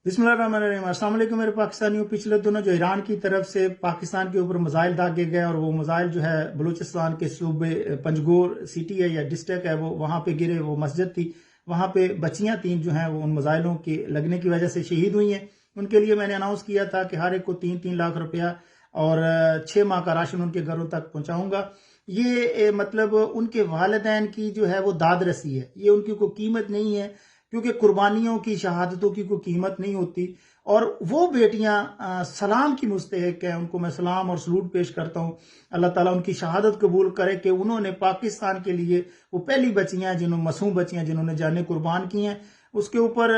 बिस्मिल्लाहिर्रहमानिर्रहीम। अस्सलाम वालेकुम मेरे पाकिस्तानियों। पिछले दिनों जो ईरान की तरफ से पाकिस्तान के ऊपर मिसाइल दागे गए और वो मिसाइल जो है बलूचिस्तान के सूबे पंजगोर सिटी है या डिस्ट्रिक्ट है वो वहाँ पे गिरे। वो मस्जिद थी, वहाँ पे बच्चियाँ 3 जो हैं वो उन मिसाइलों के लगने की वजह से शहीद हुई हैं। उनके लिए मैंने अनाउंस किया था कि हर एक को 3-3 लाख रुपया और 6 माह का राशन उनके घरों तक पहुँचाऊँगा। ये मतलब उनके वालिदैन की जो है वो दाद रसी है, ये उनकी कोई कीमत नहीं है, क्योंकि कुर्बानियों की शहादतों की कोई कीमत नहीं होती। और वो बेटियां सलाम की मुस्तहिक हैं, उनको मैं सलाम और सलूट पेश करता हूँ। अल्लाह ताला उनकी शहादत कबूल करे कि उन्होंने पाकिस्तान के लिए वो पहली बच्चियां जिन्होंने मासूम बच्चियां जिन्होंने जानें कुर्बान की हैं। उसके ऊपर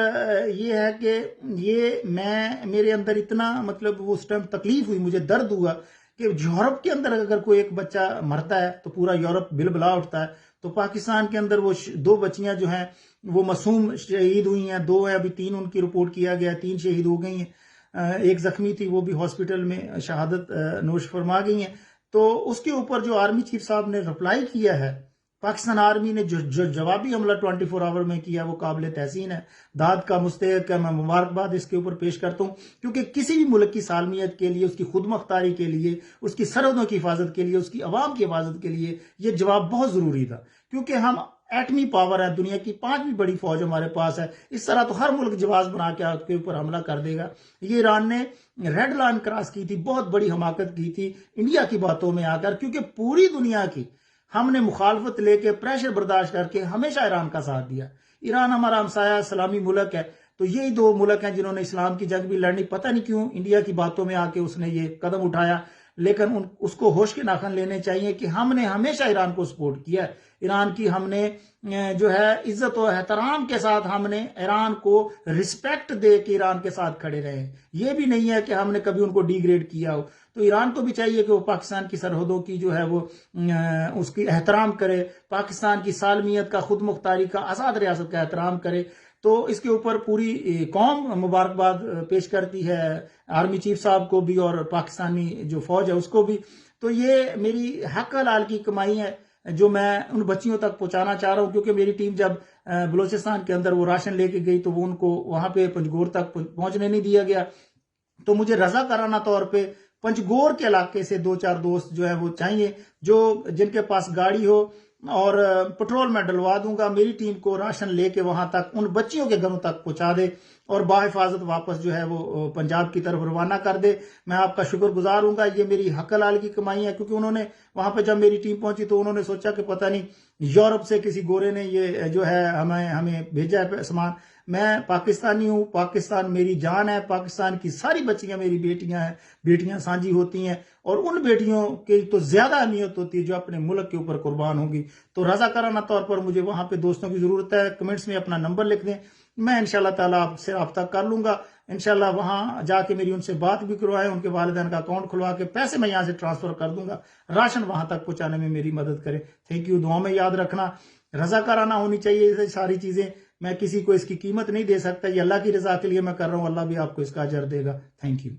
ये है कि ये मेरे अंदर इतना मतलब वो उस टाइम तकलीफ हुई, मुझे दर्द हुआ कि यूरोप के अंदर अगर कोई एक बच्चा मरता है तो पूरा यूरोप बिलबिला उठता है। तो पाकिस्तान के अंदर वो 2 बच्चियां जो हैं वो मासूम शहीद हुई हैं, 2 है, अभी 3 उनकी रिपोर्ट किया गया, 3 शहीद हो गई हैं। एक जख्मी थी, वो भी हॉस्पिटल में शहादत नोश फरमा गई हैं। तो उसके ऊपर जो आर्मी चीफ साहब ने रिप्लाई किया है, पाकिस्तान आर्मी ने जो जवाबी हमला 24 आवर में किया वो काबिल तहसीन है, दाद का मुस्तहिक है। मैं मुबारकबाद इसके ऊपर पेश करता हूँ, क्योंकि किसी भी मुल्क की सालमियत के लिए, उसकी खुद मुख्तारी के लिए, उसकी सरहदों की हिफाजत के लिए, उसकी आवाम की हिफाजत के लिए ये जवाब बहुत ज़रूरी था। क्योंकि हम एटमी पावर है, दुनिया की 5वीं बड़ी फौज हमारे पास है। इस तरह तो हर मुल्क जवाब बना के आपके ऊपर हमला कर देगा। ये ईरान ने रेड लाइन क्रॉस की थी, बहुत बड़ी हमाकत की थी इंडिया की बातों में आकर, क्योंकि पूरी दुनिया की हमने मुखालफत लेके प्रेशर बर्दाश्त करके हमेशा ईरान का साथ दिया। ईरान हमारा हमसाया सलामी मुल्क है। तो यही 2 मुल्क हैं जिन्होंने इस्लाम की जंग भी लड़नी। पता नहीं क्यों इंडिया की बातों में आके उसने ये कदम उठाया, लेकिन उसको होश के नाखन लेने चाहिए कि हमने हमेशा ईरान को सपोर्ट किया है। ईरान की हमने जो है इज्जत और एहतराम के साथ हमने ईरान को रिस्पेक्ट दे के ईरान के साथ खड़े रहे। ये भी नहीं है कि हमने कभी उनको डिग्रेड किया हो। तो ईरान को भी चाहिए कि वो पाकिस्तान की सरहदों की जो है वो उसकी एहतराम करे, पाकिस्तान की सालमियत का, खुद मुख्तारी का, आज़ाद रियासत का एहतराम करे। तो इसके ऊपर पूरी कौम मुबारकबाद पेश करती है, आर्मी चीफ साहब को भी और पाकिस्तानी जो फौज है उसको भी। तो ये मेरी हक हलाल की कमाई है जो मैं उन बच्चियों तक पहुंचाना चाह रहा हूं। क्योंकि मेरी टीम जब बलूचिस्तान के अंदर वो राशन लेके गई तो वो उनको वहां पे पंजगोर तक पहुंचने नहीं दिया गया। तो मुझे रजाकाराना तौर पे पंजगोर के इलाके से 2-4 दोस्त जो है वो चाहिए, जो जिनके पास गाड़ी हो, और पेट्रोल में डलवा दूंगा। मेरी टीम को राशन लेके वहां तक उन बच्चियों के घरों तक पहुंचा दे और बाहिफाजत वापस जो है वो पंजाब की तरफ रवाना कर दे। मैं आपका शुक्रगुजार हूंगा। ये मेरी हक हलाल की कमाई है, क्योंकि उन्होंने वहां पे जब मेरी टीम पहुंची तो उन्होंने सोचा कि पता नहीं यूरोप से किसी गोरे ने ये जो है हमें भेजा है सामान। मैं पाकिस्तानी हूँ, पाकिस्तान मेरी जान है, पाकिस्तान की सारी बच्चियां मेरी बेटियां हैं, बेटियां साझी होती हैं, और उन बेटियों की तो ज्यादा अहमियत होती है जो अपने मुल्क के ऊपर कुर्बान होंगी। तो रजाकाराना तौर पर मुझे वहां पे दोस्तों की जरूरत है। कमेंट्स में अपना नंबर लिख दें, मैं इंशाल्लाह ताला आपसे रब्ता कर लूंगा। इंशाल्लाह वहां जाके मेरी उनसे बात भी करवाएं, उनके वालिदैन का अकाउंट खुलवा के पैसे मैं यहाँ से ट्रांसफर कर दूंगा, राशन वहां तक पहुंचाने में मेरी मदद करें। Thank you. दुआ में याद रखना, रजाकाराना होनी चाहिए ये सारी चीजें। मैं किसी को इसकी कीमत नहीं दे सकता, ये अल्लाह की रजा के लिए मैं कर रहा हूँ, अल्लाह भी आपको इसका अजर देगा। Thank you.